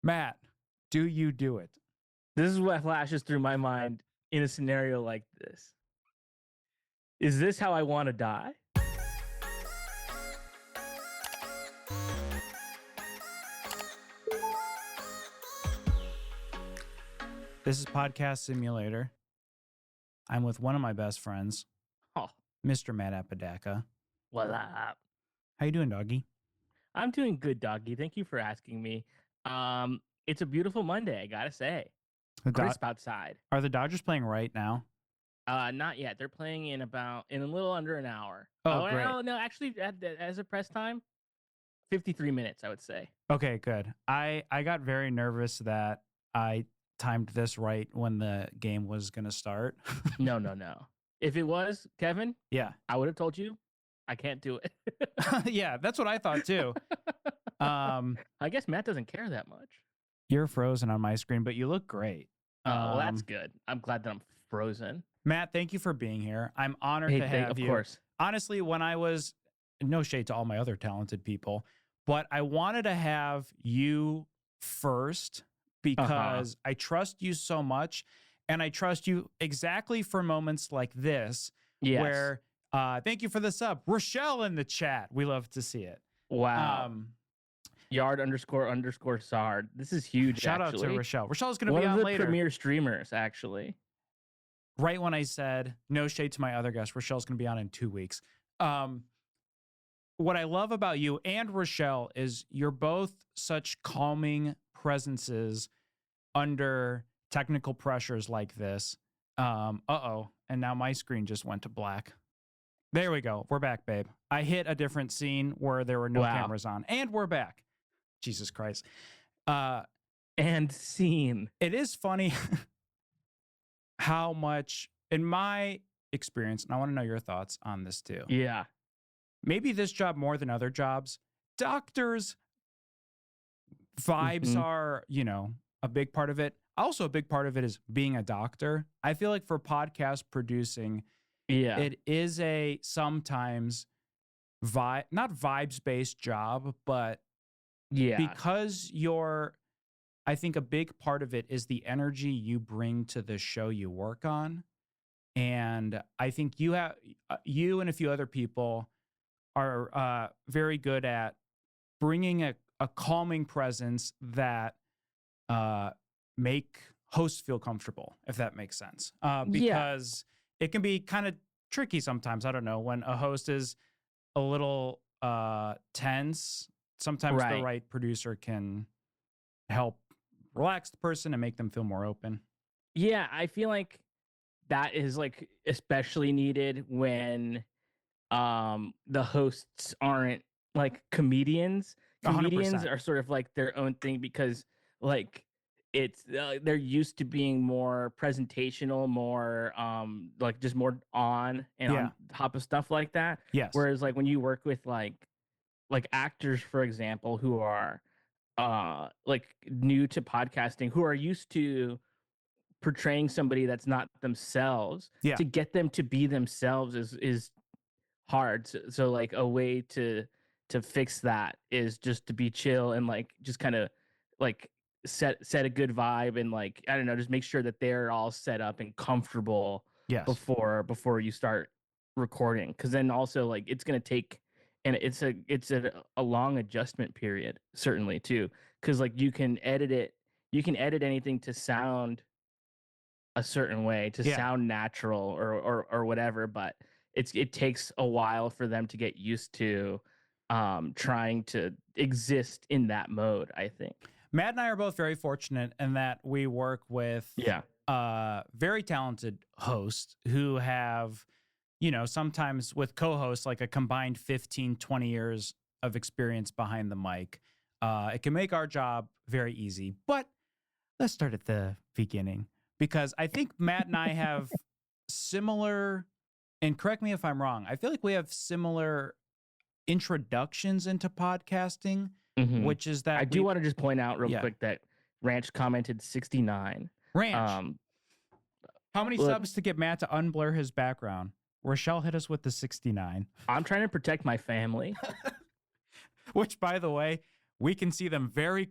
Matt, do you do it? This is what flashes through my mind in a scenario like this. Is this how I want to die? This is Podcast Simulator. I'm with one of my best friends, Oh, Mr. Matt Apodaca. what up? How you doing, doggy? I'm doing good, doggy. Thank you for asking me. It's a beautiful Monday, I gotta say. The Crisp outside. Are the Dodgers playing right now? Not yet. They're playing in a little under an hour. Oh, great. No, actually, as a press time, 53 minutes, I would say. Okay, good. I got very nervous that I timed this right when the game was going to start. No. If it was, Kevin, Yeah. I would have told you. I can't do it. Yeah, that's what I thought too. I guess Matt doesn't care that much. You're frozen on my screen, but you look great. Well, that's good. I'm glad that I'm frozen. Matt, thank you for being here. I'm honored to have you. Of course. Honestly, when I was, no shade to all my other talented people, but I wanted to have you first because I trust you so much, and I trust you exactly for moments like this, Yes. where, thank you for the sub. Rochelle in the chat. We love to see it. Wow. Yard _ Sard. This is huge. Shout actually. out to Rochelle. Rochelle's going to be One on of the later. premier streamers, actually. Right when I said no shade to my other guest, Rochelle's going to be on in 2 weeks. What I love about you and Rochelle is you're both such calming presences under technical pressures like this. And now my screen just went to black. There we go. We're back, babe. I hit a different scene where there were no cameras on, and we're back. Jesus Christ. And scene. It is funny how much, in my experience, and I want to know your thoughts on this too. Yeah. Maybe this job more than other jobs, doctors' vibes are, a big part of it. Also, a big part of it is being a doctor. I feel like for podcast producing, it is a sometimes not vibes-based job, but because I think a big part of it is the energy you bring to the show you work on. And I think you and a few other people are very good at bringing a calming presence that make hosts feel comfortable, if that makes sense. Because it can be kind of tricky sometimes. I don't know, when a host is a little tense, sometimes the right producer can help relax the person and make them feel more open. Yeah, I feel like that is like especially needed when the hosts aren't like comedians. Comedians 100%. are sort of like their own thing because like it's they're used to being more presentational, more like just more on and on top of stuff like that. Yes. Whereas like when you work with like actors, for example, who are like new to podcasting, who are used to portraying somebody that's not themselves, to get them to be themselves is hard. So like a way to fix that is just to be chill and like just kind of like set a good vibe and like I don't know, just make sure that they're all set up and comfortable before you start recording, because then also like it's gonna take, and it's a long adjustment period certainly too, because like you can edit anything to sound a certain way, to sound natural or whatever, but it takes a while for them to get used to trying to exist in that mode, I think. Matt and I are both very fortunate in that we work with very talented hosts who have, sometimes with co-hosts, like a combined 15, 20 years of experience behind the mic. It can make our job very easy. But let's start at the beginning, because I think Matt and I have similar, and correct me if I'm wrong, I feel like we have similar introductions into podcasting, which is that I do want to just point out real quick that Ranch commented 69. Ranch, how many subs to get Matt to unblur his background? Rochelle hit us with the 69. I'm trying to protect my family. Which, by the way, we can see them very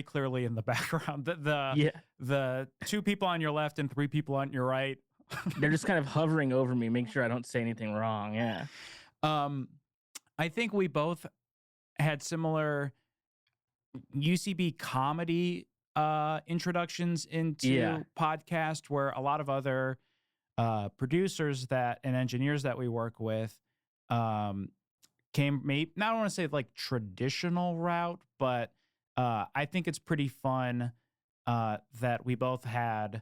clearly in the background. The two people on your left and three people on your right. They're just kind of hovering over me, make sure I don't say anything wrong. Yeah. I think we both had similar UCB comedy introductions into podcast, where a lot of other producers and engineers that we work with came, maybe not, I don't want to say like traditional route, but I think it's pretty fun that we both had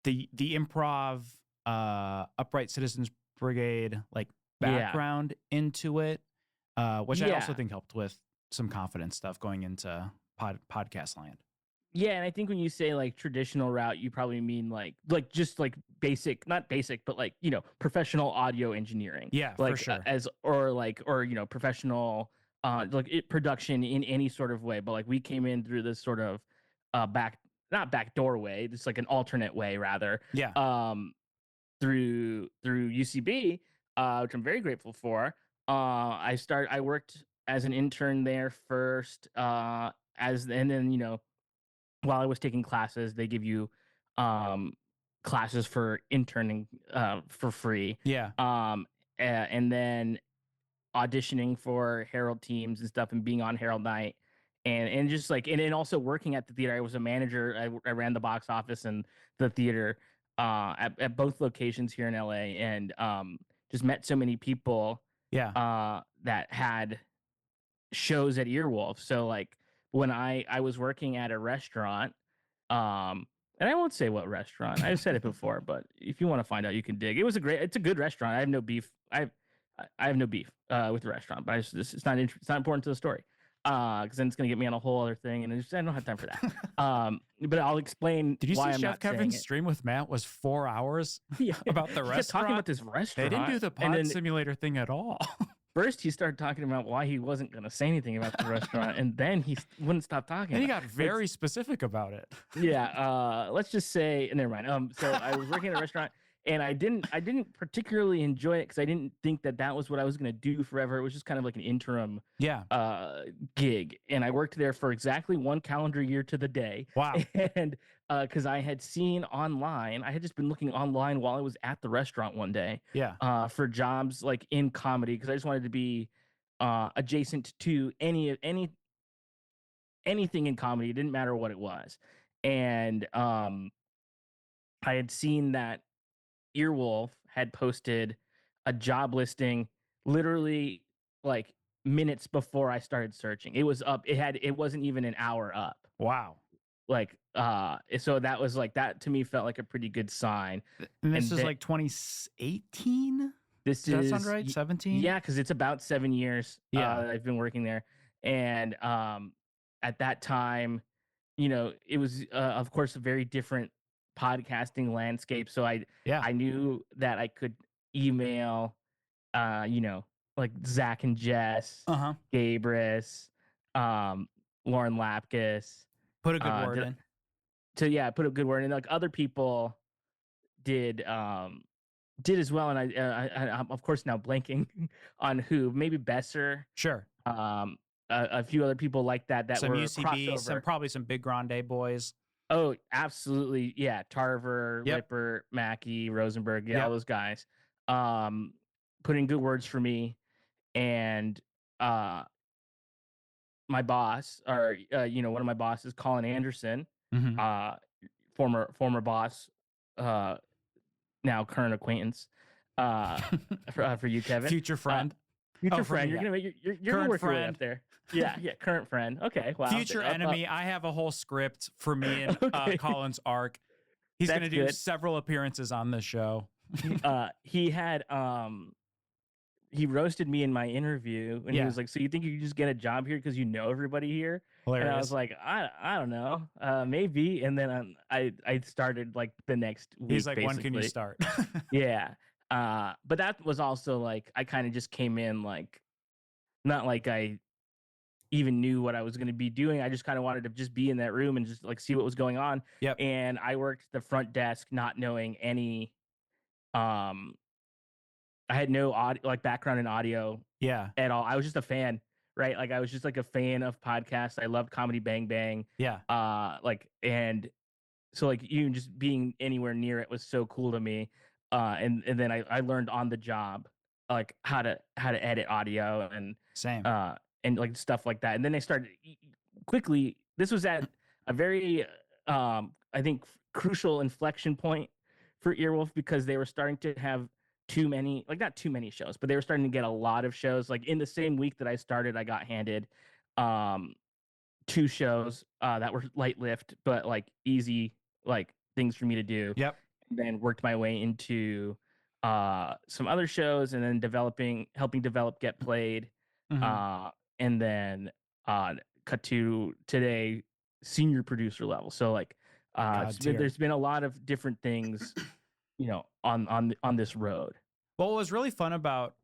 the improv Upright Citizens Brigade like background into it, which I also think helped with some confidence stuff going into podcast land. Yeah, and I think when you say like traditional route, you probably mean like just like basic, not basic, but like, you know, professional audio engineering. Yeah, like, for sure. Or you know, professional production in any sort of way. But like we came in through this sort of not back doorway, it's like an alternate way rather. Yeah. Through UCB, which I'm very grateful for. I worked as an intern there first, and then, you know, while I was taking classes, they give you classes for interning for free. Yeah. And then auditioning for Herald teams and stuff, and being on Herald Night, and just like, and then also working at the theater. I was a manager. I ran the box office and the theater at both locations here in LA, and just met so many people that had shows at Earwolf. So like when I was working at a restaurant, and I won't say what restaurant. I've said it before, but if you want to find out, you can dig. It's a good restaurant. I have no beef. I have no beef with the restaurant, but it's not important to the story. Because then it's gonna get me on a whole other thing, and I don't have time for that. But I'll explain. Did you why see I'm Chef not Kevin's stream with Matt was 4 hours about the restaurant? Talking about this restaurant. They didn't do the pod simulator thing at all. First, he started talking about why he wasn't going to say anything about the restaurant, and then he wouldn't stop talking. And he got very specific about it. Yeah, let's just say, never mind. So I was working at a restaurant, and I didn't particularly enjoy it because I didn't think that was what I was going to do forever. It was just kind of like an interim gig, and I worked there for exactly 1 calendar year to the day. Wow! And because I had seen online, I had just been looking online while I was at the restaurant one day. Yeah. For jobs like in comedy, because I just wanted to be adjacent to anything in comedy. It didn't matter what it was, and I had seen that Earwolf had posted a job listing literally like minutes before I started searching. It was up. It wasn't even an hour up. Wow. Like, so that was like, that to me felt like a pretty good sign. And this is like 2018? Does that sound right? 17? Yeah, because it's about 7 years. I've been working there. And at that time, you know, it was, of course, a very different podcasting landscape. So I knew that I could email, you know, like Zach and Jess, Gabris, Lauren Lapkus. Put a good word in. So put a good word in. Like other people did as well. And I'm of course now blanking on who. Maybe Besser. Sure. A few other people like that some were UCB, probably some Big Grande boys. Oh, absolutely. Yeah. Tarver, Lipper, Mackey, Rosenberg. Yeah, all those guys. Putting good words for me. And my boss, or you know, one of my bosses, Colin Anderson, former boss, now current acquaintance, for you, Kevin. Future friend. Future friend. You're gonna work your way up there. Yeah, current friend. Okay, wow. Future enemy. I have a whole script for me and Colin's arc. He's going to do several appearances on this show. He had he roasted me in my interview, and he was like, "So you think you can just get a job here because you know everybody here?" Hilarious. And I was like, "I don't know, maybe." And then I started like the next week. He's like, basically. "When can you start?" Yeah. But that was also like, I kind of just came in like, not like I even knew what I was going to be doing. I just kind of wanted to just be in that room and just like see what was going on. Yep. And I worked the front desk, not knowing any, I had no audio, like background in audio at all. I was just a fan right? Like I was just like a fan of podcasts. I loved Comedy Bang Bang. Yeah. And so like even just being anywhere near it was so cool to me. And then I learned on the job like how to edit audio Same. and like stuff like that. And then I started quickly. This was at a very I think crucial inflection point for Earwolf because they were starting to have too many, like not too many shows, but they were starting to get a lot of shows. Like in the same week that I started, I got handed um 2 shows that were light lift, but like easy, like things for me to do. Yep. And then worked my way into some other shows, and then helping develop Get Played, Mm-hmm. uh, and then cut to today, senior producer level. So like, God tier. there's been a lot of different things, on this road. Well, what was really fun about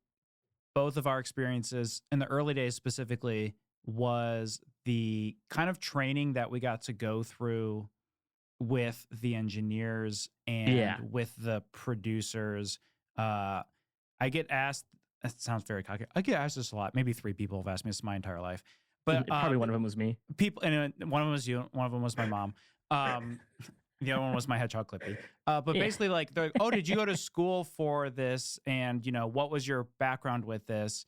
both of our experiences in the early days specifically was the kind of training that we got to go through with the engineers and Yeah. with the producers. I get asked, that sounds very cocky. I get asked this a lot. Maybe 3 people have asked me this my entire life. But Probably one of them was me. People, and one of them was you, one of them was my mom. The other one was my hedgehog Clippy. But Yeah. basically, like, they're like, oh, did you go to school for this? And, what was your background with this?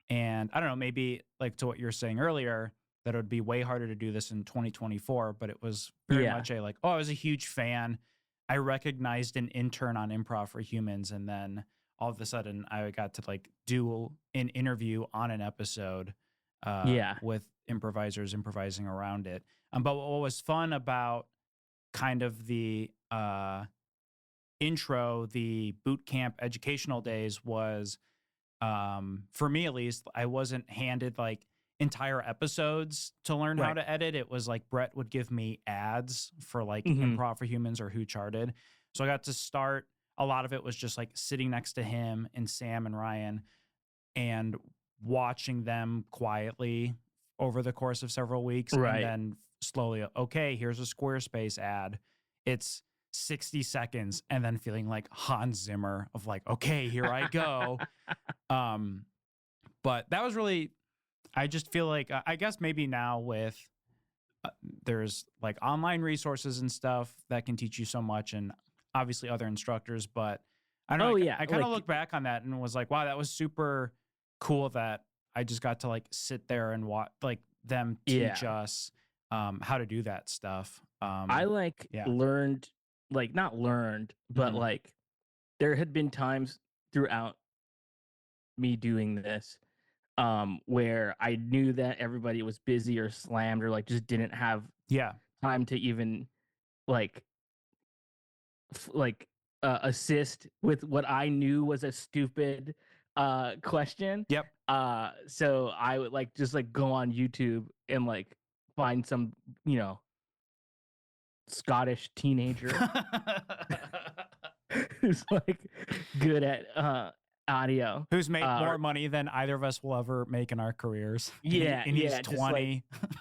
And I don't know, maybe like to what you're saying earlier, that it would be way harder to do this in 2024. But it was very Yeah. much I was a huge fan. I recognized an intern on Improv for Humans. And then all of a sudden, I got to like do an interview on an episode with improvisers improvising around it. But what was fun about kind of the intro, the boot camp educational days was, for me at least, I wasn't handed like entire episodes to learn how Right. to edit. It was like Brett would give me ads for like Mhm. Improv for Humans or Who Charted. So I got to start, a lot of it was just like sitting next to him and Sam and Ryan and watching them quietly over the course of several weeks. Right. And then slowly, okay, here's a Squarespace ad. It's 60 seconds, and then feeling like Hans Zimmer of like, okay, here I go. But that was really, I just feel like, I guess maybe now with, there's like online resources and stuff that can teach you so much, and obviously other instructors, but I don't know. I kind of look back on that and was like, wow, that was super cool that I just got to like sit there and watch like them teach us how to do that stuff. I learned, like not learned, but like there had been times throughout me doing this where I knew that everybody was busy or slammed or like just didn't have time to even like assist with what I knew was a stupid question. Yep. So I would like just like go on YouTube and like find some, Scottish teenager who's like good at audio, who's made more money than either of us will ever make in our careers. Yeah, and he's 20. Like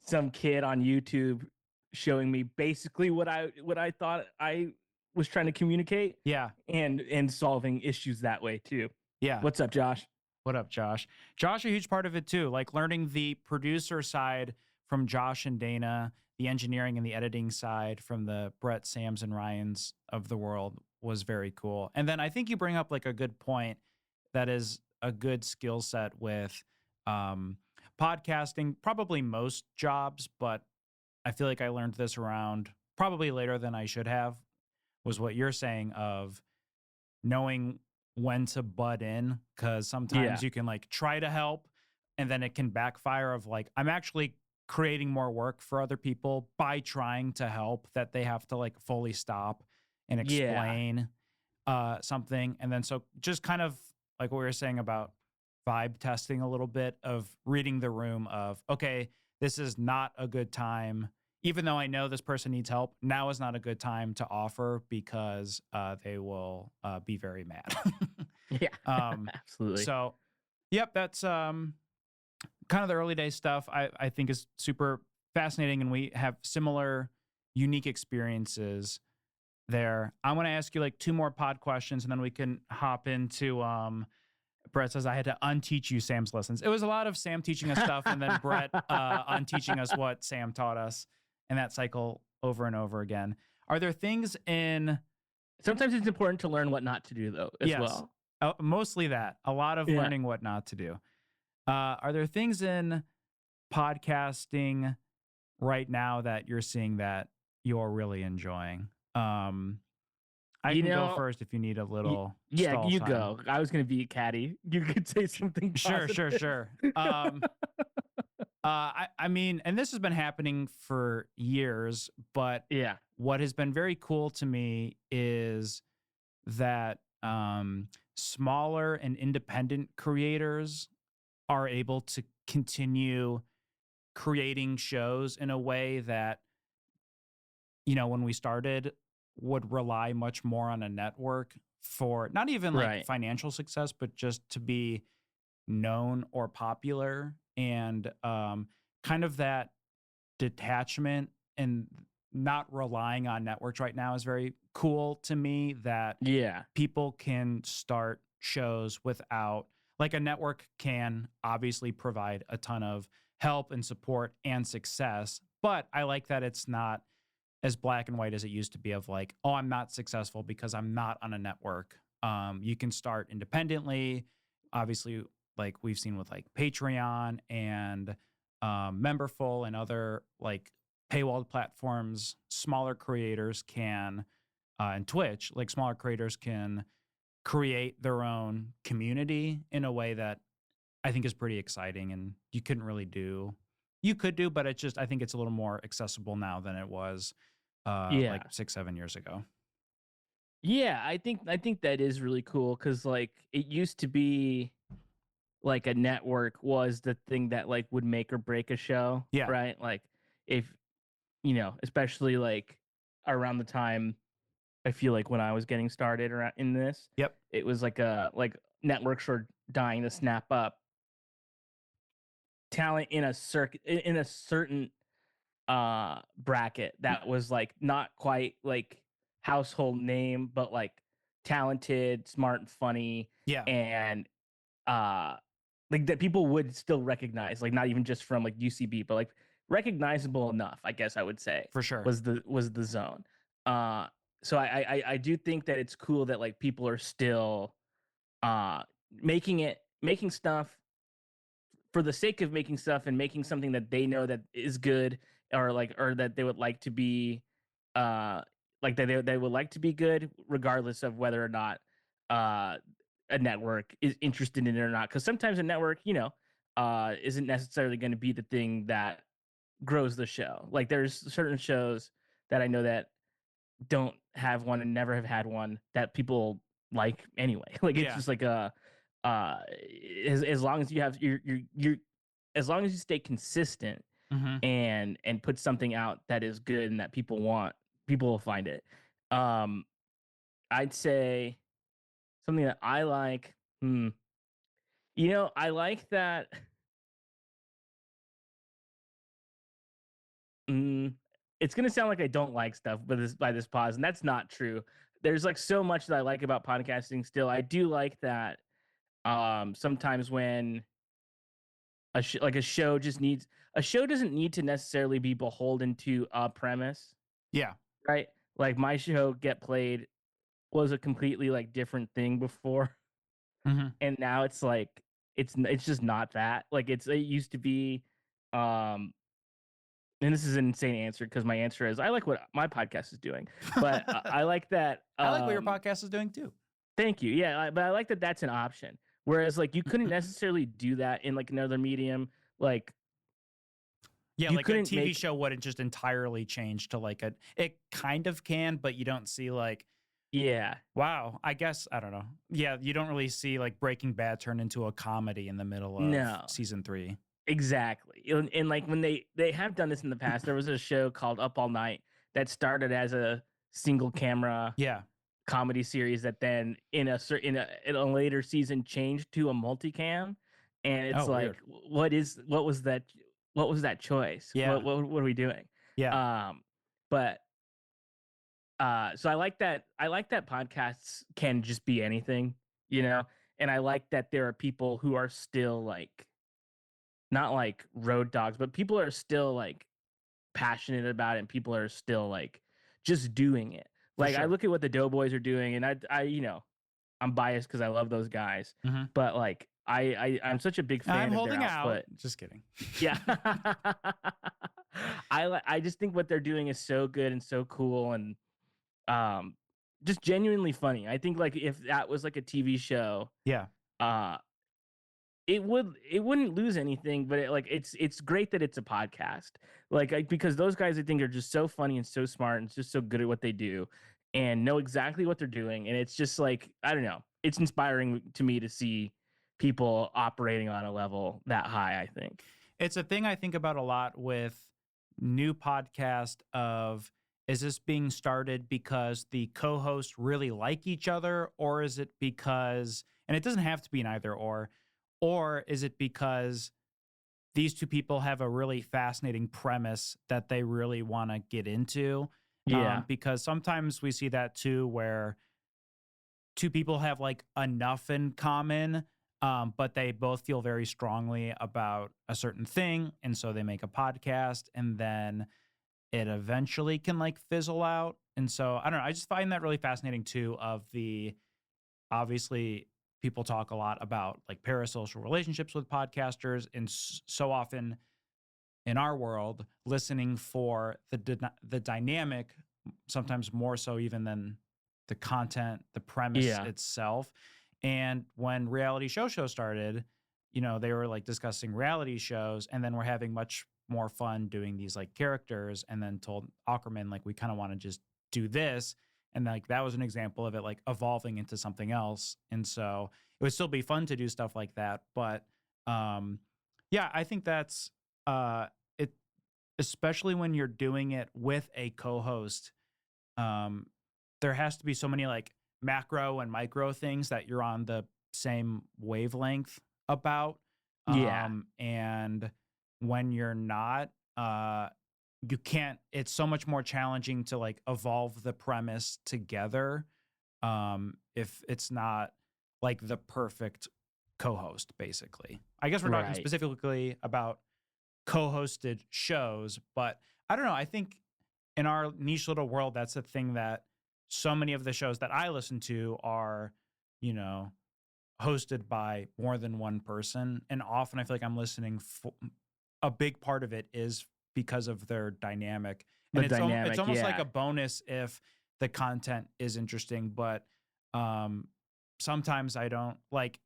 some kid on YouTube showing me basically what I thought I was trying to communicate. Yeah, and solving issues that way too. Yeah. What's up, Josh? What up, Josh? Josh, a huge part of it too. Like learning the producer side from Josh and Dana, the engineering and the editing side from the Brett, Sams, and Ryans of the world was very cool. And then I think you bring up like a good point that is a good skill set with podcasting, probably most jobs, but I feel like I learned this around probably later than I should have, was what you're saying of knowing when to butt in, because sometimes you can like try to help and then it can backfire of like, I'm actually creating more work for other people by trying to help, that they have to like fully stop and explain something. And then so just kind of like what we were saying about vibe testing a little bit, of reading the room of, okay, this is not a good time. Even though I know this person needs help, now is not a good time to offer because they will be very mad. Absolutely. So, yep, that's kind of the early day stuff. I think is super fascinating, and we have similar, unique experiences there. I want to ask you like 2 more pod questions, and then we can hop into Brett says I had to unteach you Sam's lessons. It was a lot of Sam teaching us stuff and then Brett unteaching us what Sam taught us, and that cycle over and over again. Are there things in... Sometimes it's important to learn what not to do, though, as Yes, well. mostly that. A lot of learning what not to do. Are there things in podcasting right now that you're seeing that you're really enjoying? I can go first if you need a little stall you time. go. I was going to be catty. You could say something positive. Sure. I mean, and this has been happening for years, but what has been very cool to me is that smaller and independent creators are able to continue creating shows in a way that, when we started, would rely much more on a network for not even like financial success, but just to be known or popular. And kind of that detachment and not relying on networks right now is very cool to me, that people can start shows without, like, a network can obviously provide a ton of help and support and success, but I like that it's not as black and white as it used to be, of like, oh, I'm not successful because I'm not on a network. You can start independently. Obviously, like we've seen with like Patreon and Memberful and other like paywalled platforms, smaller creators can, and Twitch, like smaller creators can create their own community in a way that I think is pretty exciting, and you couldn't really do. You could do, but it's just, I think it's a little more accessible now than it was like 6-7 years ago. Yeah, I think that is really cool, because like it used to be like a network was the thing that like would make or break a show. Yeah. Right. Like if, especially like around the time, I feel like when I was getting started around in this, it was like networks were dying to snap up talent in a certain bracket that was like not quite like household name, but like talented, smart, and funny, and like that people would still recognize, like not even just from like UCB, but like recognizable enough, I guess I would say, for sure, was the zone. So I do think that it's cool that like people are still making stuff for the sake of making stuff, and making something that they know that is good, or that they would like to be like that they would like to be good, regardless of whether or not a network is interested in it or not, because sometimes a network isn't necessarily going to be the thing that grows the show. Like there's certain shows that I know that don't have one and never have had one that people like anyway. Like it's just like as long as you have your as long as you stay consistent and put something out that is good and that people want, people will find it. I'd say something that I like. I like that. It's gonna sound like I don't like stuff, but by this pause, and that's not true. There's like so much that I like about podcasting. Still, I do like that. Sometimes when a show doesn't need to necessarily be beholden to a premise. Yeah. Right. Like my show Get Played was a completely like different thing before, and now it's like it's just not that. Like it used to be. And this is an insane answer, because my answer is I like what my podcast is doing, but I like that. I like what your podcast is doing too. Thank you. Yeah, but I like that that's an option. Whereas like you couldn't necessarily do that in like another medium. Like like a TV show wouldn't just entirely change to like it kind of can, but you don't see like, wow, I guess, I don't know. Yeah, you don't really see like Breaking Bad turn into a comedy in the middle of season 3. Exactly. And like when they have done this in the past, there was a show called Up All Night that started as a single camera comedy series that then in a later season changed to a multicam, and it's like weird. What was that choice? What are we doing? But so I like that podcasts can just be anything, And I like that there are people who are still like not like road dogs, but people are still like passionate about it and people are still like just doing it. For Like I sure. look at what the Doughboys are doing and I you know, I'm biased because I love those guys. Mm-hmm. But like I'm such a big I'm fan of their holding out. output. Just kidding. Yeah. I just think what they're doing is so good and so cool and um just genuinely funny. I think like if that was like a TV show, Yeah. uh it wouldn't lose anything, but it's great that it's a podcast. Because those guys I think are just so funny and so smart and just so good at what they do and know exactly what they're doing. And it's just like, I don't know, it's inspiring to me to see people operating on a level that high, I think. It's a thing I think about a lot with new podcast of, is this being started because the co-hosts really like each other, or is it because, and it doesn't have to be an either or is it because these two people have a really fascinating premise that they really want to get into? Yeah. Because sometimes we see that too, where two people have like enough in common, but they both feel very strongly about a certain thing. And so they make a podcast and then it eventually can like fizzle out. And so I don't know. I just find that really fascinating too. Of the, obviously, people talk a lot about like parasocial relationships with podcasters. And so often in our world, listening for the dynamic, sometimes more so even than the content, the premise Yeah. itself. And when reality shows started, they were like discussing reality shows, and then we're having much more fun doing these like characters, and then told Ackerman like we kind of want to just do this. And like that was an example of it like evolving into something else. And so it would still be fun to do stuff like that. But yeah, I think that's it, especially when you're doing it with a co-host. Um, there has to be so many like macro and micro things that you're on the same wavelength about. Yeah. And when you're not, you can't, it's so much more challenging to like evolve the premise together. If it's not like the perfect co-host, basically. I guess we're talking Right. specifically about co-hosted shows, but I don't know. I think in our niche little world, that's a thing that so many of the shows that I listen to are, you know, hosted by more than one person. And often I feel like I'm listening for a big part of it is because of their dynamic. The And it's dynamic, almost like yeah. a bonus if the content is interesting, but um sometimes I don't like,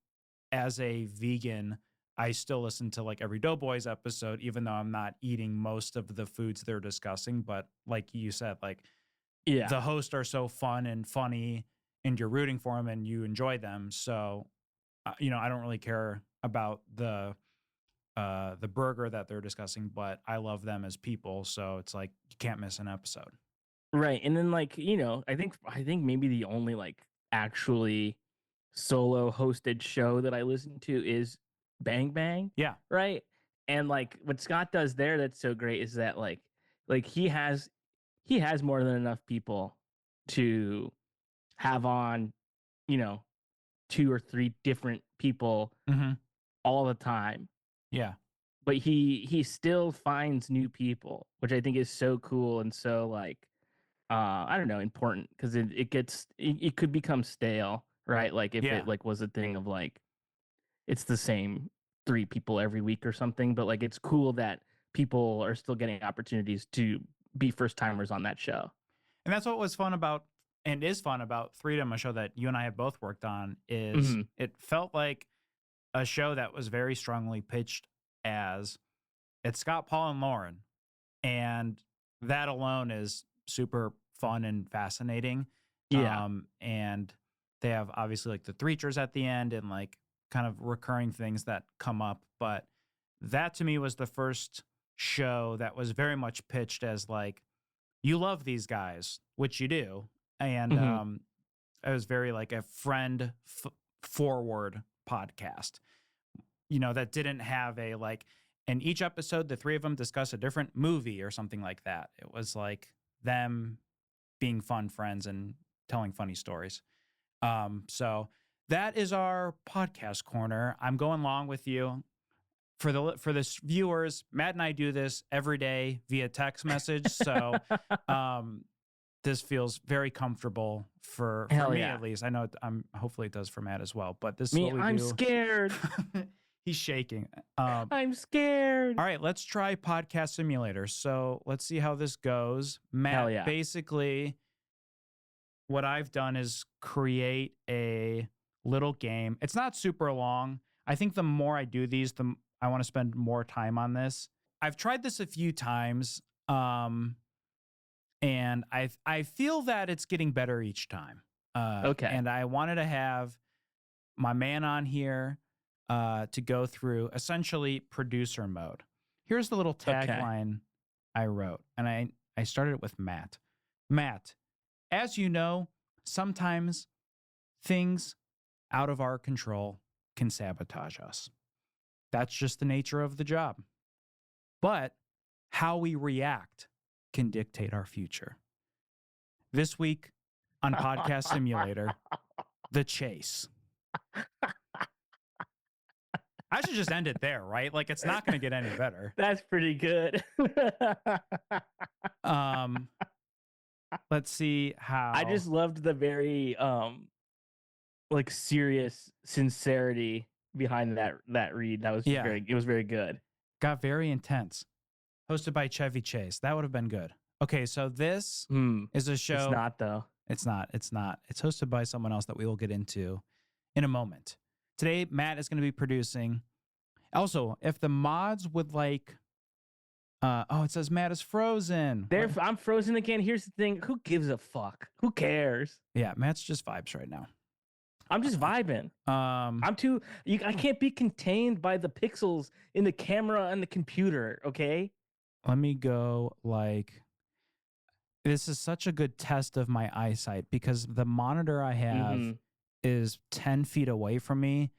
as a vegan, I still listen to like every Doughboys episode, even though I'm not eating most of the foods they're discussing. But like you said, like Yeah. the hosts are so fun and funny, and you're rooting for them and you enjoy them. So, I don't really care about the burger that they're discussing, but I love them as people. So it's like you can't miss an episode. Right. And then like, I think maybe the only like actually solo hosted show that I listen to is Bang Bang, Yeah. right? And like what Scott does there that's so great is that like he has more than enough people to have on, you know, two or three different people Mm-hmm. all the time. Yeah. But he still finds new people, which I think is so cool and so like I don't know, important because it could become stale, right? Like if Yeah. it like was a thing of like it's the same three people every week or something, but like it's cool that people are still getting opportunities to be first timers on that show. And that's what was fun about, and is fun about Freedom, a show that you and I have both worked on, is Hmm. it felt like a show that was very strongly pitched as it's Scott, Paul, and Lauren. And that alone is super fun and fascinating. Yeah. And they have obviously like the Threechers at the end and like kind of recurring things that come up. But that to me was the first show that was very much pitched as like, you love these guys, which you do. And Hmm. it was very like a friend forward podcast, that didn't have a like, in each episode, the three of them discuss a different movie or something like that. It was like them being fun friends and telling funny stories. So that is our podcast corner. I'm going along with you. For the viewers, Matt and I do this every day via text message. So this feels very comfortable for me at least. I know hopefully it does for Matt as well. But this is what we I'm do. Scared. He's shaking. I'm scared. All right, let's try Podcast Simulator. So let's see how this goes. Matt, basically, what I've done is create a little game. It's not super long. I think the more I do these, I want to spend more time on this. I've tried this a few times, and I feel that it's getting better each time. Okay. And I wanted to have my man on here to go through essentially producer mode. Here's the little tagline I wrote, and I started it with Matt. Matt, as you know, sometimes things out of our control can sabotage us. That's just the nature of the job. But how we react can dictate our future. This week on Podcast Simulator, The Chase. I should just end it there, right? Like, it's not going to get any better. That's pretty good. Let's see how. I just loved the very like serious sincerity behind that read. That was it was very good. Got very intense. Hosted by Chevy Chase. That would have been good. Okay, so this is a show. It's not though. It's not. It's hosted by someone else that we will get into in a moment. Today, Matt is going to be producing. Also, if the mods would like, it says Matt is frozen. I'm frozen again. Here's the thing: who gives a fuck? Who cares? Yeah, Matt's just vibes right now. I'm just vibing. I can't be contained by the pixels in the camera and the computer. Okay. Let me go this is such a good test of my eyesight because the monitor I have is 10 feet away from me,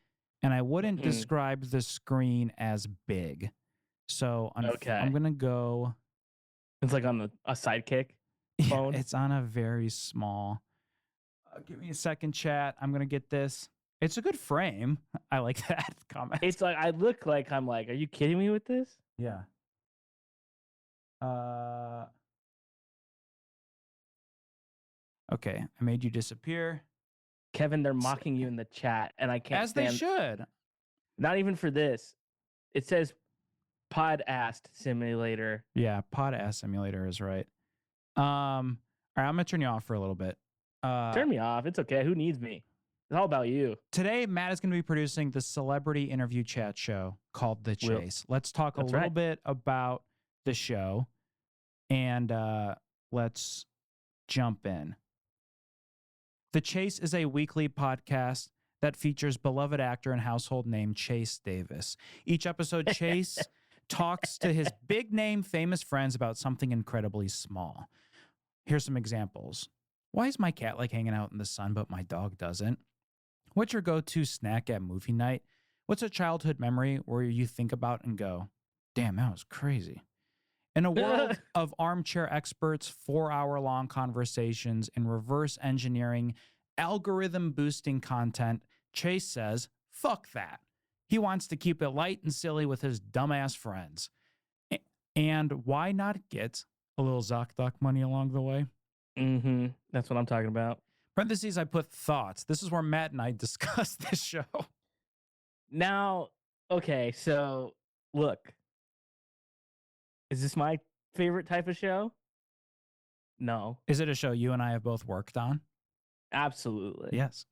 and I wouldn't describe the screen as big. So I'm going to go. It's like on a Sidekick phone. Yeah, it's on a very small. Give me a second, chat. I'm going to get this. It's a good frame. I like that comment. It's like, I look like I'm like, are you kidding me with this? Yeah. Okay, I made you disappear. Kevin, they're mocking you in the chat, and I can't stand. As they should. Not even for this. It says Podcast Simulator. Yeah, Podcast Simulator is right. All right, I'm going to turn you off for a little bit. Turn me off. It's okay. Who needs me? It's all about you. Today, Matt is going to be producing the celebrity interview chat show called The Chase. Let's talk a little bit about the show, and let's jump in. The Chase is a weekly podcast that features beloved actor and household name Chase Davis. Each episode, Chase talks to his big-name famous friends about something incredibly small. Here's some examples. Why is my cat like hanging out in the sun, but my dog doesn't? What's your go-to snack at movie night? What's a childhood memory where you think about and go, damn, that was crazy? In a world of armchair experts, 4-hour-long conversations, and reverse engineering, algorithm-boosting content, Chase says, fuck that. He wants to keep it light and silly with his dumbass friends. And why not get a little ZocDoc money along the way? That's what I'm talking about. Parentheses, I put thoughts. This is where Matt and I discuss this show. Now, okay, so look. Is this my favorite type of show? No. Is it a show you and I have both worked on? Absolutely. Yes.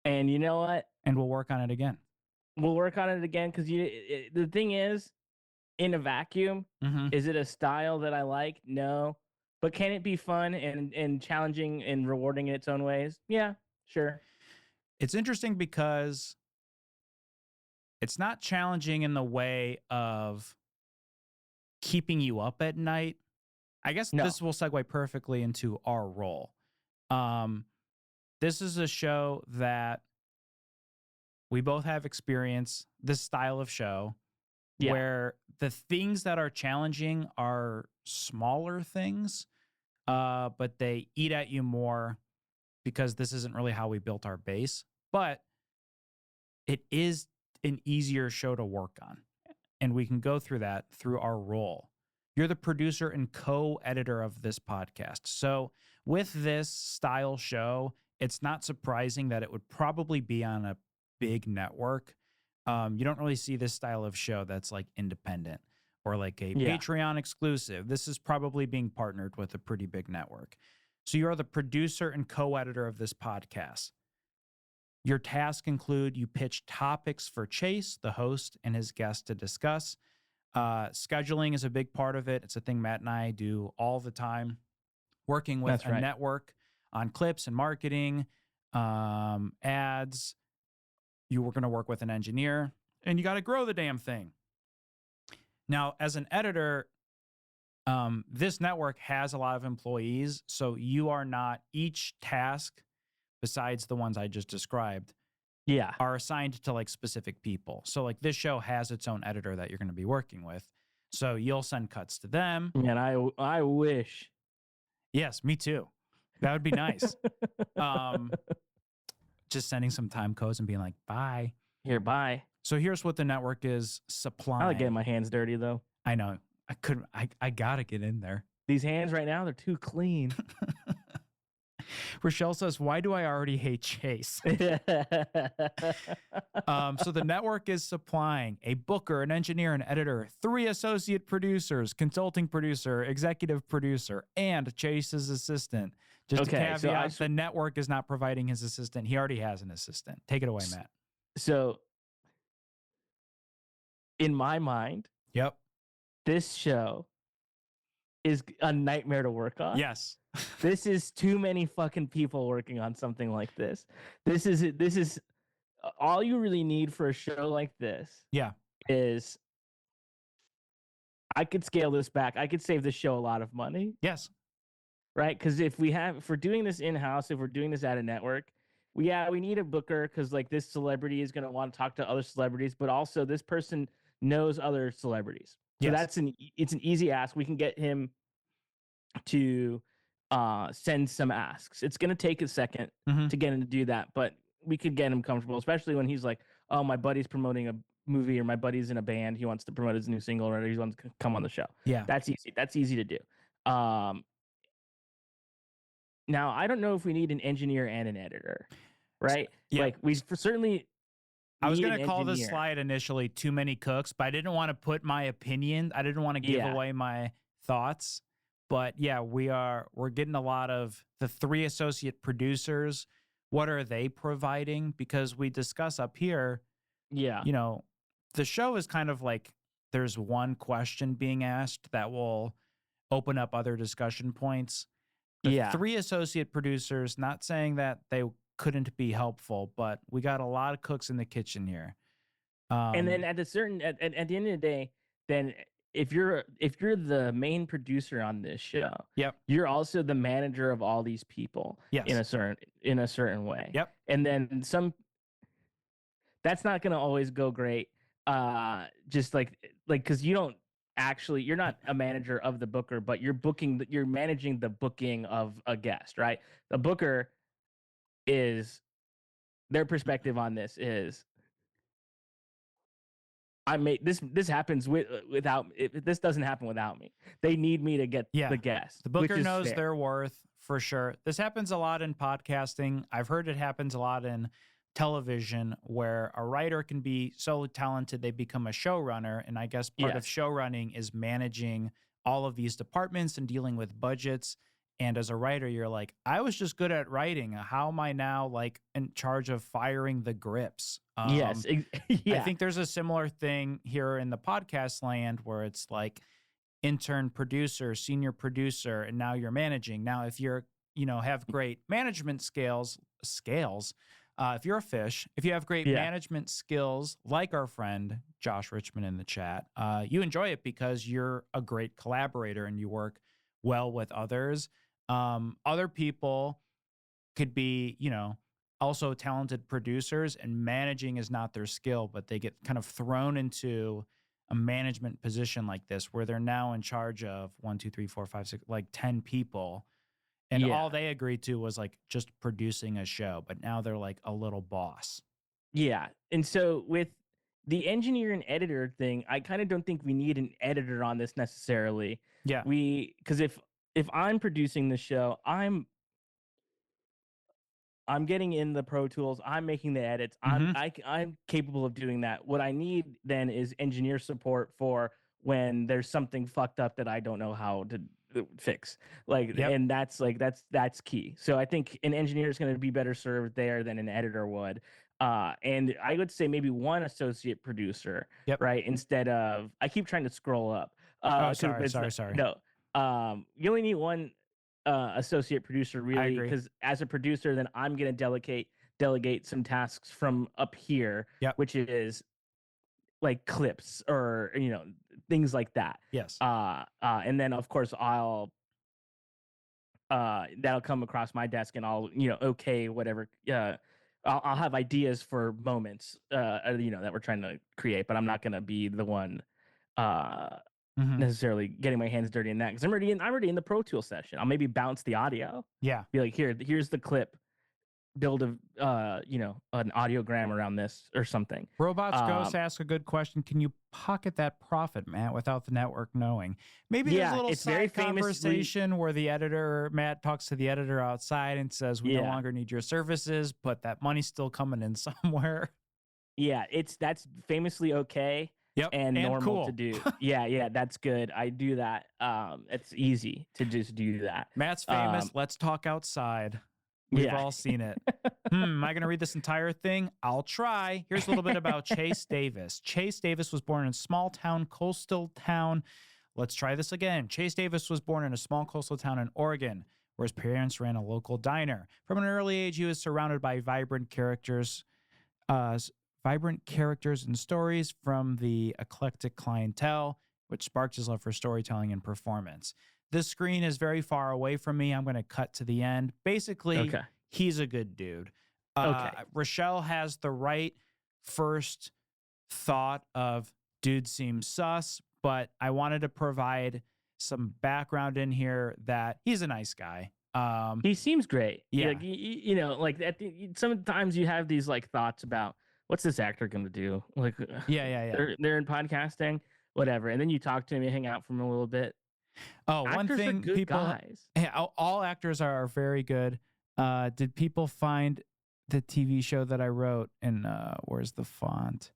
And you know what? And we'll work on it again. We'll work on it again because the thing is, in a vacuum, is it a style that I like? No. But can it be fun and challenging and rewarding in its own ways? Yeah, sure. It's interesting because it's not challenging in the way of keeping you up at night. I guess this will segue perfectly into our role. This is a show that we both have experience, this style of show, where the things that are challenging are smaller things, but they eat at you more because this isn't really how we built our base. But it is an easier show to work on. And we can go through that through our role. You're the producer and co-editor of this podcast. So with this style show, it's not surprising that it would probably be on a big network. You don't really see this style of show that's like independent or like a Patreon exclusive. This is probably being partnered with a pretty big network. So you are the producer and co-editor of this podcast. Your tasks include you pitch topics for Chase, the host, and his guests to discuss. Scheduling is a big part of it. It's a thing Matt and I do all the time, working with a network on clips and marketing, ads. You were going to work with an engineer, and you got to grow the damn thing. Now, as an editor, this network has a lot of employees, so you are not each task, besides the ones I just described, are assigned to like specific people. So like this show has its own editor that you're going to be working with. So you'll send cuts to them. And I wish. Yes, me too. That would be nice. Just sending some time codes and being like, bye. Here, bye. So here's what the network is supplying. I like getting my hands dirty though. I know. I gotta get in there. These hands right now, they're too clean. Rochelle says, why do I already hate Chase? So the network is supplying a booker, an engineer, an editor, 3 associate producers, consulting producer, executive producer, and Chase's assistant. Just a caveat, the network is not providing his assistant. He already has an assistant. Take it away, Matt. So in my mind, this show is a nightmare to work on. Yes. This is too many fucking people working on something like this. This is all you really need for a show like this. Is I could scale this back. I could save this show a lot of money. Yes. Right? Because if we're doing this in-house, if we're doing this at a network, we need a booker because like this celebrity is going to want to talk to other celebrities, but also this person knows other celebrities. So it's an easy ask. We can get him to send some asks. It's going to take a second to get him to do that, but we could get him comfortable, especially when he's like, oh, my buddy's promoting a movie or my buddy's in a band. He wants to promote his new single or he wants to come on the show. Yeah. That's easy. That's easy to do. Now, I don't know if we need an engineer and an editor, right? Yeah. Like we certainly I was going to call this slide initially Too Many Cooks, but I didn't want to put my opinion. I didn't want to give away my thoughts. But yeah, we're getting a lot of the 3 associate producers. What are they providing? Because we discuss up here, you know, the show is kind of like there's one question being asked that will open up other discussion points. The 3 associate producers, not saying that they couldn't be helpful, but we got a lot of cooks in the kitchen here. And then at the end of the day, then if you're the main producer on this show, you're also the manager of all these people in a certain way. And then that's not going to always go great. Just like because you're not a manager of the booker, but you're managing the booking of a guest, right? The booker is their perspective on this is this happens this doesn't happen without me. They need me to get the guest. The booker knows their worth for sure. This happens a lot in podcasting. I've heard it happens a lot in television where a writer can be so talented they become a showrunner, and I guess part of showrunning is managing all of these departments and dealing with budgets. And as a writer, you're like, I was just good at writing. How am I now like in charge of firing the grips? I think there's a similar thing here in the podcast land where it's like intern producer, senior producer, and now you're managing. Now, if you're, have great management scales, if you're a fish, if you have great management skills, like our friend Josh Richmond in the chat, you enjoy it because you're a great collaborator and you work well with others. Other people could be, also talented producers, and managing is not their skill, but they get kind of thrown into a management position like this where they're now in charge of 10 people. And all they agreed to was like just producing a show, but now they're like a little boss. Yeah. And so with the engineer and editor thing, I kind of don't think we need an editor on this necessarily. Yeah. Because if I'm producing the show, I'm getting in the Pro Tools. I'm making the edits. Mm-hmm. I'm capable of doing that. What I need then is engineer support for when there's something fucked up that I don't know how to fix. Yep. And that's key. So I think an engineer is going to be better served there than an editor would. And I would say maybe one associate producer, Yep. right? Instead of I keep trying to scroll up. Oh, sorry. No, you only need one associate producer, I really, agree. because as a producer then I'm going to delegate some tasks from up here, Yep. which is like clips or things like that. Yes. And then of course that'll come across my desk and I'll okay whatever. I'll have ideas for moments that we're trying to create, but I'm not going to be the one uh Mm-hmm. necessarily getting my hands dirty in that, because I'm already in the Pro Tool session. I'll maybe bounce the audio, Yeah. be like, here's the clip, build a an audiogram around this or something. Robots Ghost asks a good question. Can you pocket that profit, Matt, without the network knowing? Maybe there's a little it's very side conversation where the editor, Matt, talks to the editor outside and says, we no longer need your services, but that money's still coming in somewhere. Yeah, that's famously okay. Yep. And normal cool. to do. Yeah, that's good. I do that. It's easy to just do that. Matt's famous. Let's talk outside. We've all seen it. Am I going to read this entire thing? I'll try. Here's a little bit about Chase Davis. Chase Davis was born in a small town, coastal town. Let's try this again. Chase Davis was born in a small coastal town in Oregon, where his parents ran a local diner. From an early age, he was surrounded by vibrant characters and stories from the eclectic clientele, which sparked his love for storytelling and performance. This screen is very far away from me. I'm going to cut to the end. Basically, he's a good dude. Rochelle has the right first thought of dude seems sus, but I wanted to provide some background in here that he's a nice guy. He seems great. Yeah. Sometimes you have these like thoughts about what's this actor going to do? Like, yeah. They're in podcasting, whatever. And then you talk to him, you hang out for him a little bit. Oh, actors one thing are good people, guys. All actors are very good. Did people find the TV show that I wrote? And where's the font?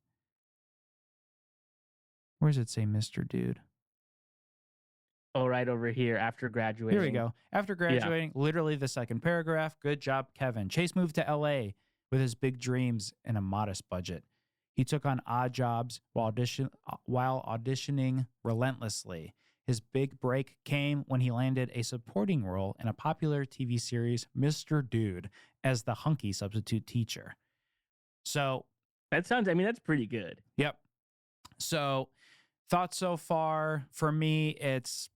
Where does it say Mr. Dude? Oh, right over here after graduating. Here we go. After graduating, literally the second paragraph. Good job, Kevin. Chase moved to LA with his big dreams and a modest budget. He took on odd jobs while auditioning relentlessly. His big break came when he landed a supporting role in a popular TV series, Mr. Dude, as the hunky substitute teacher. So that's pretty good. Yep. So thoughts so far for me, it's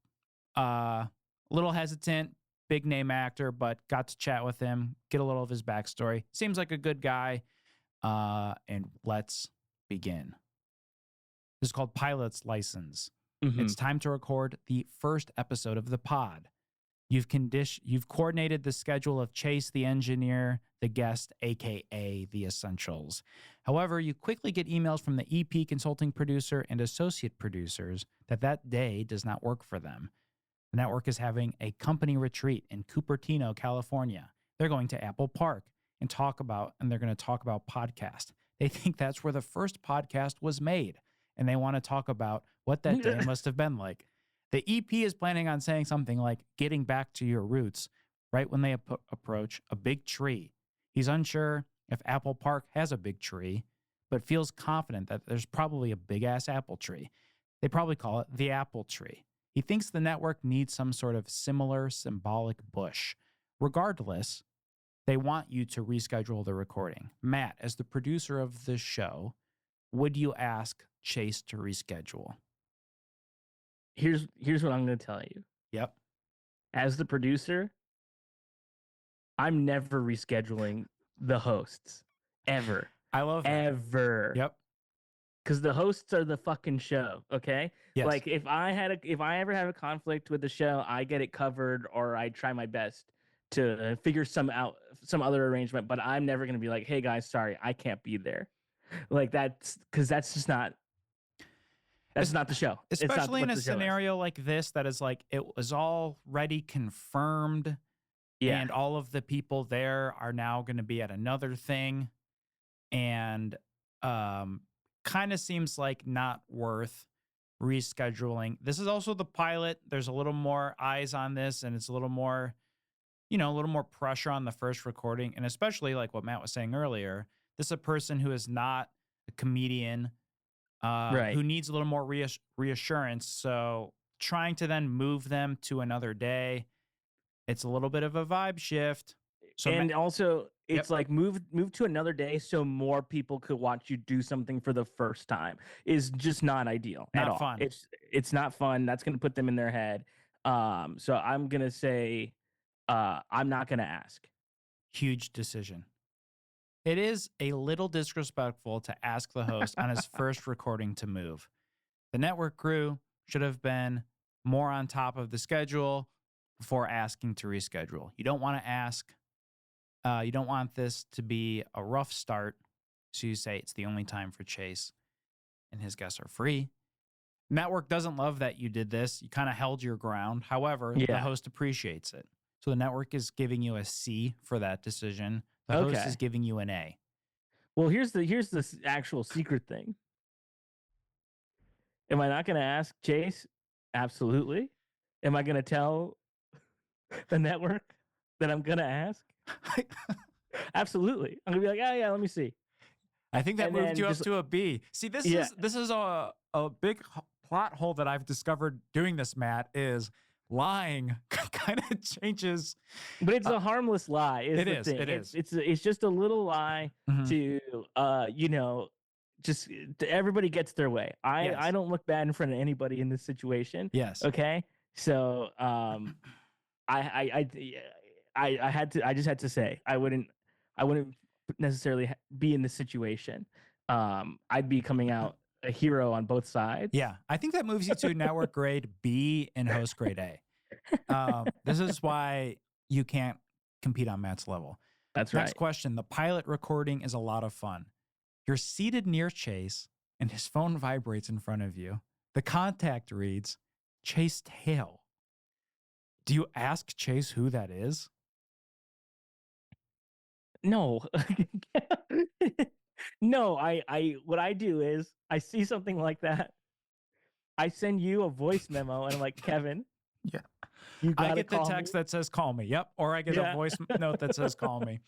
a little hesitant, big name actor, but got to chat with him, get a little of his backstory. Seems like a good guy. And let's begin. This is called Pilot's License. Mm-hmm. It's time to record the first episode of the pod. You've coordinated the schedule of Chase, the engineer, the guest, aka the essentials. However, you quickly get emails from the EP consulting producer and associate producers that day does not work for them. The network is having a company retreat in Cupertino, California. They're going to Apple Park and they're going to talk about podcast. They think that's where the first podcast was made, and they want to talk about what that day must have been like. The EP is planning on saying something like getting back to your roots right when they approach a big tree. He's unsure if Apple Park has a big tree, but feels confident that there's probably a big-ass apple tree. They probably call it the apple tree. He thinks the network needs some sort of similar symbolic bush. Regardless, they want you to reschedule the recording. Matt, as the producer of this show, would you ask Chase to reschedule? Here's what I'm going to tell you. Yep. As the producer, I'm never rescheduling the hosts. Ever. I love that. Ever. Yep. Because the hosts are the fucking show, okay? Yes. Like if I ever have a conflict with the show, I get it covered or I try my best to figure some other arrangement, but I'm never going to be like, hey guys, sorry, I can't be there. Like that's because that's just not the show. It's not Especially what in a the show is. scenario like this that is like it was already confirmed Yeah. and all of the people there are now going to be at another thing, and kind of seems like not worth rescheduling. This is also the pilot. There's a little more eyes on this, and it's a little more, a little more pressure on the first recording. And especially like what Matt was saying earlier, this is a person who is not a comedian, Right. who needs a little more reassurance. So trying to then move them to another day, it's a little bit of a vibe shift. So and also it's Yep. like move to another day so more people could watch you do something for the first time is just not ideal at Not all. fun. It's not fun. That's going to put them in their head. So I'm going to say I'm not going to ask. Huge decision. It is a little disrespectful to ask the host on his first recording to move. The network crew should have been more on top of the schedule before asking to reschedule. You don't want to ask. You don't want this to be a rough start. So you say it's the only time for Chase and his guests are free. Network doesn't love that you did this. You kind of held your ground. However, the host appreciates it. So the network is giving you a C for that decision. The host is giving you an A. Well, here's the actual secret thing. Am I not going to ask Chase? Absolutely. Am I going to tell the network that I'm going to ask? Absolutely. I'm going to be like, oh yeah, let me see. I think that moved you up to a B. See, this is a big plot hole that I've discovered doing this, Matt, is lying kind of changes. But it's a harmless lie. It is. It's just a little lie to just everybody gets their way. I don't look bad in front of anybody in this situation. Yes. Okay. So I just had to say I wouldn't necessarily be in this situation. I'd be coming out a hero on both sides. Yeah, I think that moves you to network grade B and host grade A. This is why you can't compete on Matt's level. That's right. Next question. The pilot recording is a lot of fun. You're seated near Chase and his phone vibrates in front of you. The contact reads, Chase Tail. Do you ask Chase who that is? No. No, I what I do is I see something like that. I send you a voice memo and I'm like, Kevin. Yeah. I get the text that says call me. Yep. Or I get a voice note that says call me.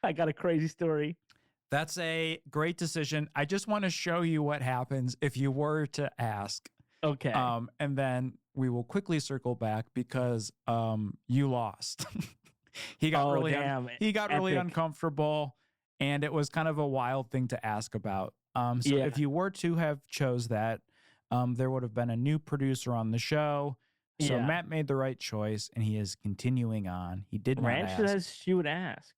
I got a crazy story. That's a great decision. I just want to show you what happens if you were to ask. Okay. And then we will quickly circle back because you lost. He got really uncomfortable, and it was kind of a wild thing to ask about. So if you were to have chose that, there would have been a new producer on the show. So Matt made the right choice, and he is continuing on. He did not ask. Ranch says she would ask.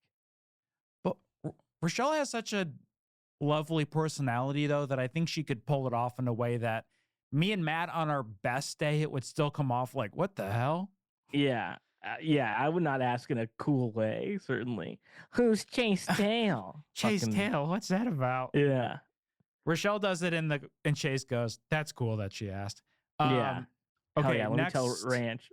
But Rochelle has such a lovely personality, though, that I think she could pull it off in a way that me and Matt on our best day, it would still come off like, what the hell? Yeah. I would not ask in a cool way, certainly. Who's Chase Tail? Chase Tail, what's that about? Yeah. Rochelle does it and Chase goes, that's cool that she asked. Yeah. Okay, let me tell Ranch.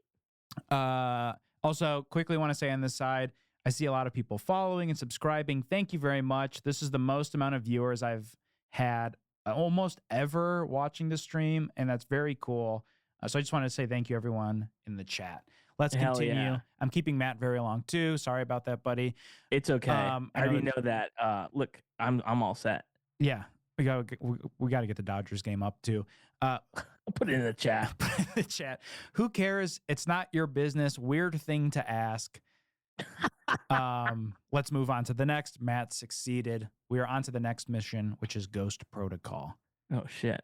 Also, quickly want to say on this side, I see a lot of people following and subscribing. Thank you very much. This is the most amount of viewers I've had almost ever watching the stream, and that's very cool. So I just want to say thank you, everyone in the chat. Let's continue. Yeah. I'm keeping Matt very long too. Sorry about that, buddy. It's okay. I already know that. Look, I'm all set. Yeah, we got to get the Dodgers game up too. I'll put it in the chat. Put it in the chat. Who cares? It's not your business. Weird thing to ask. Let's move on to the next. Matt succeeded. We are on to the next mission, which is Ghost Protocol. Oh shit.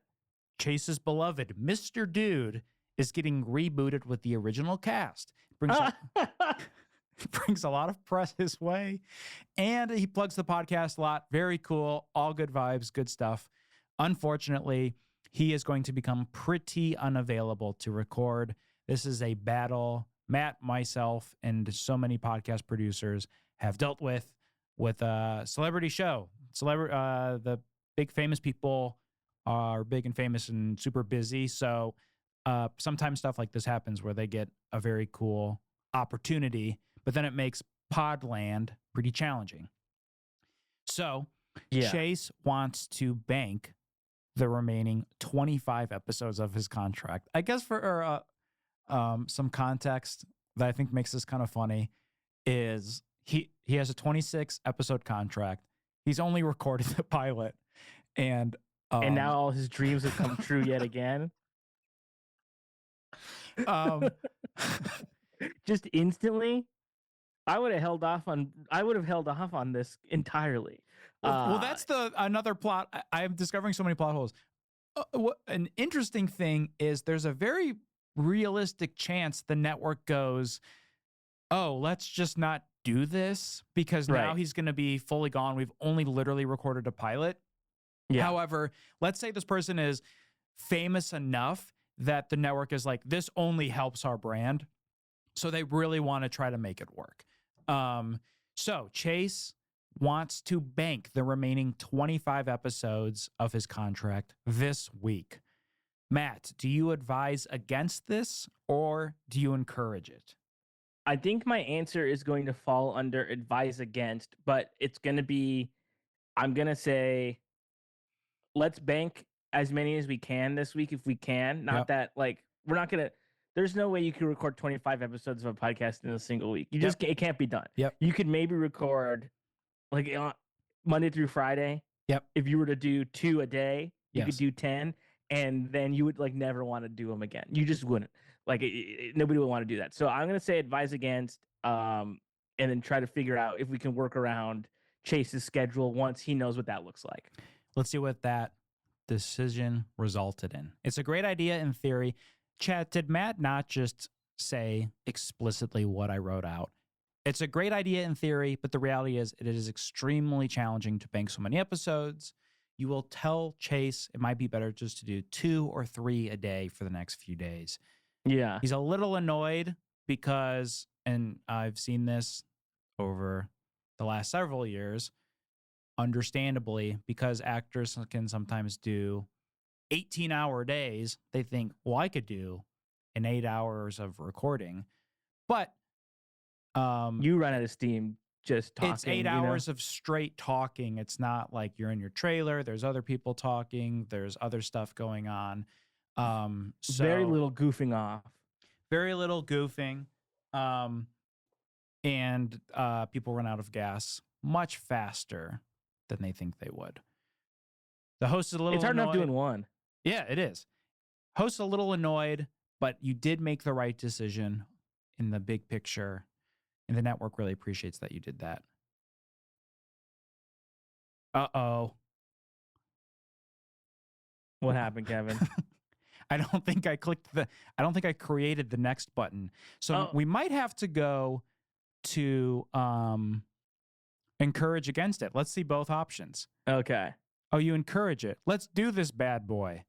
Chase's beloved Mr. Dude is getting rebooted with the original cast. Brings a lot of press his way, and he plugs the podcast a lot. Very cool. All good vibes, good stuff. Unfortunately, he is going to become pretty unavailable to record. This is a battle Matt, myself, and so many podcast producers have dealt with a celebrity show. The big famous people are big and famous and super busy. So sometimes stuff like this happens where they get a very cool opportunity, but then it makes Podland pretty challenging. So Chase wants to bank the remaining 25 episodes of his contract. I guess for some context that I think makes this kind of funny is he has a 26 episode contract. He's only recorded the pilot, and now all his dreams have come true yet again. Just instantly, I would have held off on this entirely. Well, that's another plot. I'm discovering so many plot holes. An interesting thing is there's a very realistic chance the network goes, oh, let's just not do this because now he's going to be fully gone. We've only literally recorded a pilot. Yeah. However, let's say this person is famous enough that the network is like, this only helps our brand. So they really want to try to make it work. So Chase wants to bank the remaining 25 episodes of his contract this week. Matt, do you advise against this or do you encourage it? I think my answer is going to fall under advise against, but it's going to be, I'm going to say, let's bank as many as we can this week if we can. Not that, like, we're not going to, there's no way you can record 25 episodes of a podcast in a single week. It can't be done. You could maybe record, like, Monday through Friday. If you were to do 2 a day, you could do 10, and then you would, like, never want to do them again. You just wouldn't. Like, nobody would want to do that. So I'm going to say advise against, and then try to figure out if we can work around Chase's schedule once he knows what that looks like. Let's see what that decision resulted in. It's a great idea in theory. Chat, did Matt not just say explicitly what I wrote out? It's a great idea in theory, but the reality is it is extremely challenging to bank so many episodes. You will tell Chase it might be better just to do 2 or 3 a day for the next few days. Yeah. He's a little annoyed because, and I've seen this over the last several years, understandably, because actors can sometimes do 18-hour days. They think, well, I could do an 8 hours of recording. But you run out of steam just talking. It's 8 hours of straight talking. It's not like you're in your trailer. There's other people talking. There's other stuff going on. So very little goofing off. Very little goofing. And people run out of gas much faster than they think they would. The host is a little It's hard annoyed. enough doing one. Yeah, it is. Host a little annoyed, but you did make the right decision in the big picture. And the network really appreciates that you did that. Uh-oh. What happened, Kevin? I don't think I created the next button. So we might have to go to encourage against it. Let's see both options. Okay. Oh, you encourage it. Let's do this bad boy.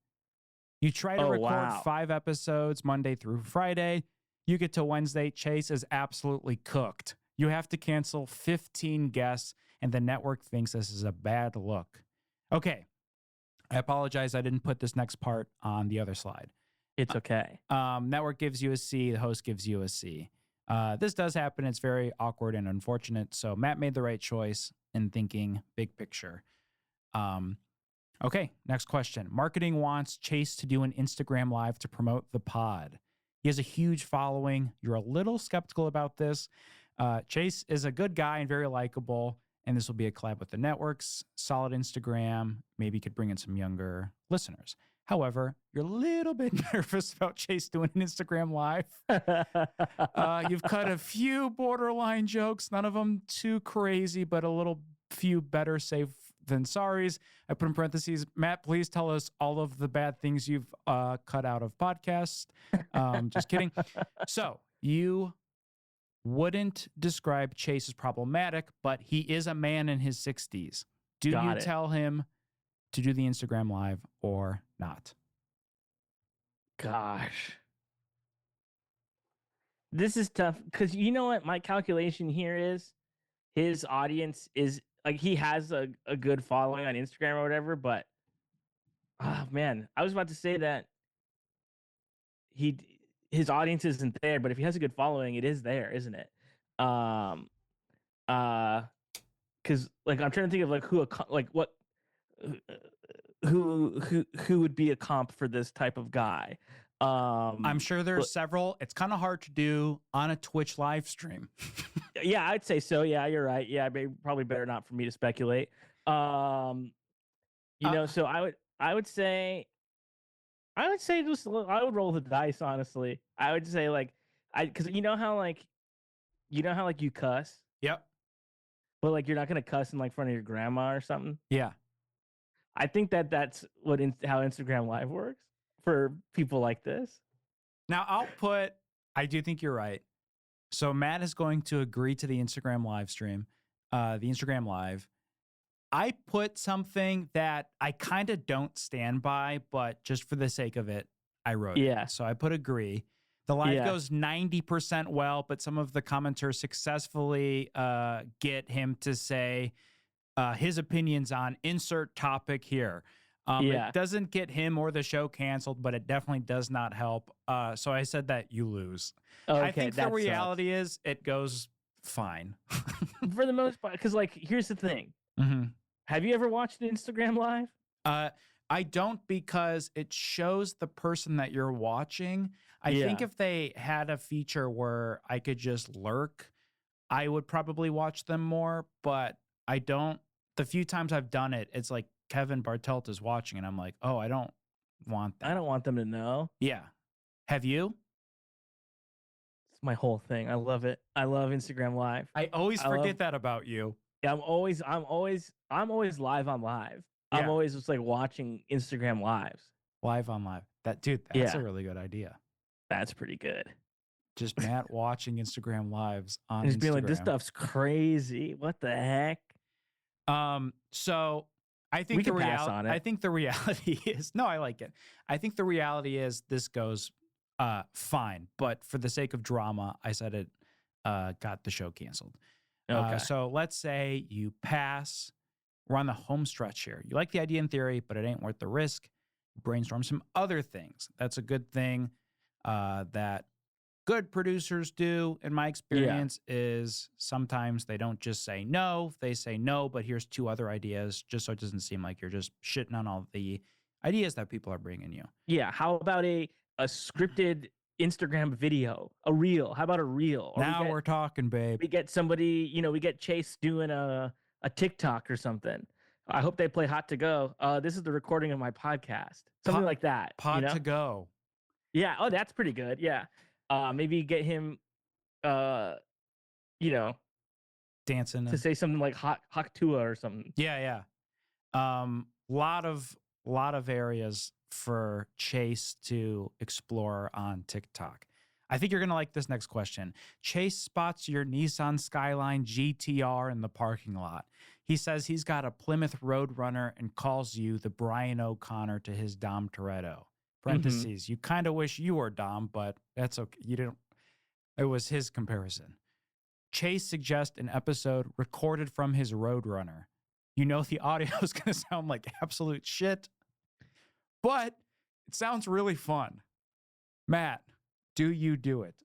You try to record 5 episodes Monday through Friday. You get to Wednesday, Chase is absolutely cooked. You have to cancel 15 guests, and the network thinks this is a bad look. Okay. I apologize. I didn't put this next part on the other slide. It's okay. Network gives you a C. The host gives you a C. This does happen. It's very awkward and unfortunate. So Matt made the right choice in thinking big picture. Okay, next question. Marketing wants Chase to do an Instagram live to promote the pod. He has a huge following. You're a little skeptical about this. Chase is a good guy and very likable. And this will be a collab with the networks, solid Instagram, maybe could bring in some younger listeners. However, you're a little bit nervous about Chase doing an Instagram live. You've cut a few borderline jokes, none of them too crazy, but a little few better safe than sorries. I put in parentheses, Matt, please tell us all of the bad things you've cut out of podcasts. Just kidding. So you wouldn't describe Chase as problematic, but he is a man in his 60s. Do you tell him to do the Instagram live or not? Gosh. This is tough because you know what my calculation here is. His audience is like he has a good following on Instagram or whatever, but oh man, I was about to say that he his audience isn't there, but if he has a good following, it is there, isn't it? Um, uh, because like I'm trying to think of like like what who would be a comp for this type of guy. I'm sure there's several. It's kind of hard to do on a Twitch live stream. Yeah, I'd say so. Yeah, you're right. Yeah, probably better not for me to speculate. So I would say just I would roll the dice. Honestly, I would say like because you cuss, Yep. but like you're not gonna cuss in like front of your grandma or something. Yeah. I think that's how Instagram Live works for people like this. Now I do think you're right. So Matt is going to agree to the Instagram live stream, the Instagram live. I put something that I kind of don't stand by, but just for the sake of it, I wrote Yeah. it. So I put agree. The live goes 90% well, but some of the commenters successfully get him to say his opinions on insert topic here. It doesn't get him or the show canceled, but it definitely does not help. So I said that you lose. Okay, I think the reality is it goes fine. For the most part, because like here's the thing. Mm-hmm. Have you ever watched Instagram Live? I don't, because it shows the person that you're watching. I think if they had a feature where I could just lurk, I would probably watch them more, but I don't. The few times I've done it, it's like Kevin Bartelt is watching, and I'm like, oh, I don't want that. I don't want them to know. Yeah. Have you? It's my whole thing. I love it. I love Instagram Live. I always forget that about you. Yeah, I'm always live on live. Yeah. I'm always just like watching Instagram Lives. Live on live. That's a really good idea. That's pretty good. Just Matt watching Instagram lives on just Instagram. Being like, this stuff's crazy. What the heck? So I think I think the reality is I like it. I think the reality is this goes fine, but for the sake of drama, I said it got the show canceled. Okay. So let's say you pass. We're on the home stretch here. You like the idea in theory, but it ain't worth the risk. Brainstorm some other things. That's a good thing that good producers do, in my experience, is sometimes they don't just say no. They say no, but here's two other ideas, just so it doesn't seem like you're just shitting on all the ideas that people are bringing you. Yeah. How about a scripted Instagram video, a reel? How about a reel? Or now we're talking, babe. We get somebody, we get Chase doing a TikTok or something. I hope they play Hot to Go. This is the recording of my podcast. Something like that. Pod to Go. Yeah. Oh, that's pretty good. Yeah. Maybe get him, dancing to say something like Hot Tua or something. Yeah. Lot of areas for Chase to explore on TikTok. I think you're going to like this next question. Chase spots your Nissan Skyline GTR in the parking lot. He says he's got a Plymouth Roadrunner and calls you the Brian O'Connor to his Dom Toretto. Parentheses, you kind of wish you were Dom, but that's okay. You didn't. It was his comparison. Chase suggests an episode recorded from his Roadrunner. You know the audio is going to sound like absolute shit, but it sounds really fun. Matt, do you do it?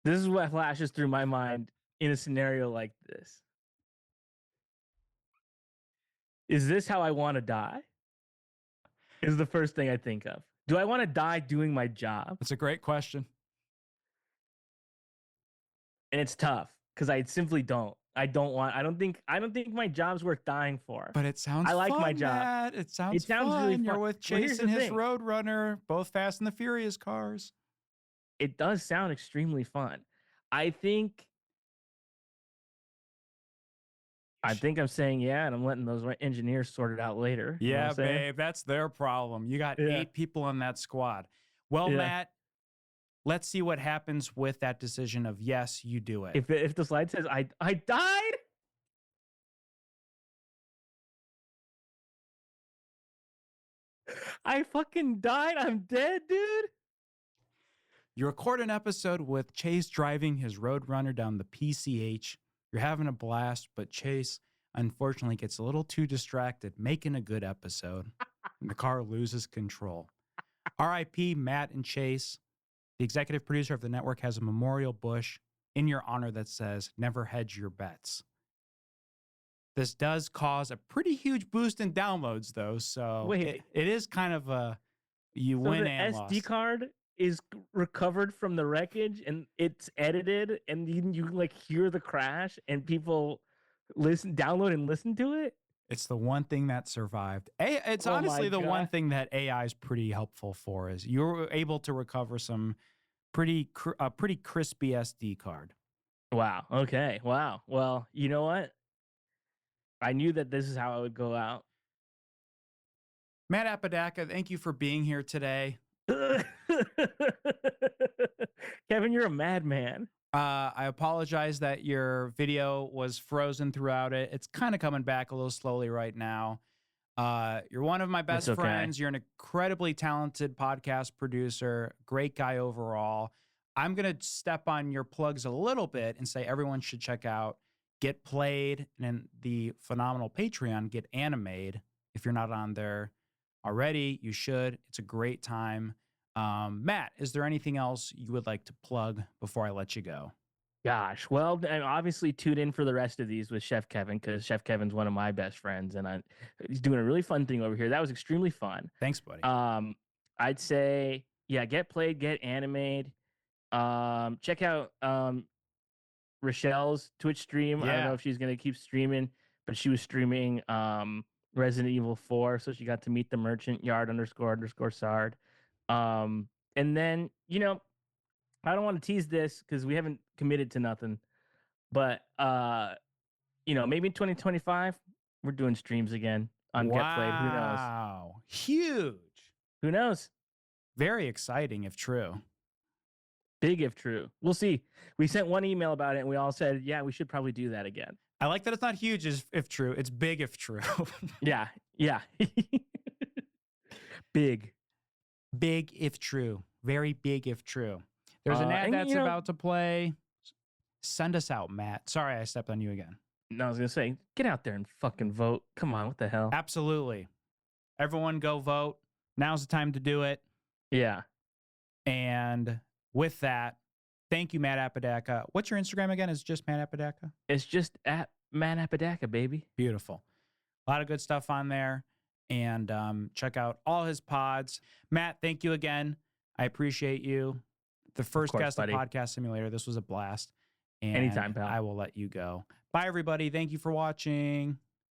This is what flashes through my mind in a scenario like this. Is this how I want to die? Is the first thing I think of. Do I want to die doing my job? That's a great question. And it's tough because I simply don't. I don't think my job's worth dying for. But it sounds I like fun, my job. Matt. It sounds fun. Really fun. You're with Chase and his Roadrunner, both Fast and the Furious cars. It does sound extremely fun. I think I'm saying yeah, and I'm letting those engineers sort it out later. Yeah, babe, that's their problem. You got 8 people on that squad. Well, Matt, let's see what happens with that decision of yes, you do it. If the slide says I died, I fucking died. I'm dead, dude. You record an episode with Chase driving his Roadrunner down the PCH. You're having a blast, but Chase unfortunately gets a little too distracted making a good episode, and the car loses control. R.I.P. Matt and Chase. The executive producer of the network has a memorial bush in your honor that says, "Never hedge your bets." This does cause a pretty huge boost in downloads, though, so it is kind of a you win and lost. So the SD card is recovered from the wreckage, and it's edited, and you like hear the crash, and people download and listen to it? It's the one thing that survived. It's honestly the one thing that AI is pretty helpful for, is you're able to recover some pretty crispy SD card. Wow. Okay. Wow. Well, you know what? I knew that this is how it would go out. Matt Apodaca, thank you for being here today. Kevin, you're a madman. I apologize that your video was frozen throughout it. It's kind of coming back a little slowly right now. You're one of my best friends. You're an incredibly talented podcast producer, great guy overall. I'm going to step on your plugs a little bit and say everyone should check out Get Played and the phenomenal Patreon, Get Animated. If you're not on there already, you should. It's a great time. Matt, is there anything else you would like to plug before I let you go? Gosh, well, and obviously tune in for the rest of these with Chef Kevin, because Chef Kevin's one of my best friends, and he's doing a really fun thing over here. That was extremely fun. Thanks, buddy. I'd say, yeah, Get Played, Get Animated. Check out Rochelle's Twitch stream. I don't know if she's gonna keep streaming, but she was streaming Resident Evil 4, so she got to meet the merchant, yard__sard. And then, you know, I don't want to tease this because we haven't committed to nothing, but you know, maybe in 2025 we're doing streams again on Get Played. Who knows? Wow, huge. Who knows? Very exciting if true. Big if true. We'll see. We sent one email about it and we all said, yeah, we should probably do that again. I like that it's not huge if true. It's big if true. Yeah. Big if true. Very big if true. There's an ad that's about to play. Send us out, Matt. Sorry I stepped on you again. No, I was going to say, get out there and fucking vote. Come on, what the hell? Absolutely. Everyone go vote. Now's the time to do it. Yeah. And with that, thank you, Matt Apodaca. What's your Instagram again? Is it just Matt Apodaca? It's just at Matt Apodaca, baby. Beautiful. A lot of good stuff on there. And check out all his pods. Matt, thank you again. I appreciate you. The first guest of Podcast Simulator. This was a blast. And anytime, pal. I will let you go. Bye, everybody. Thank you for watching.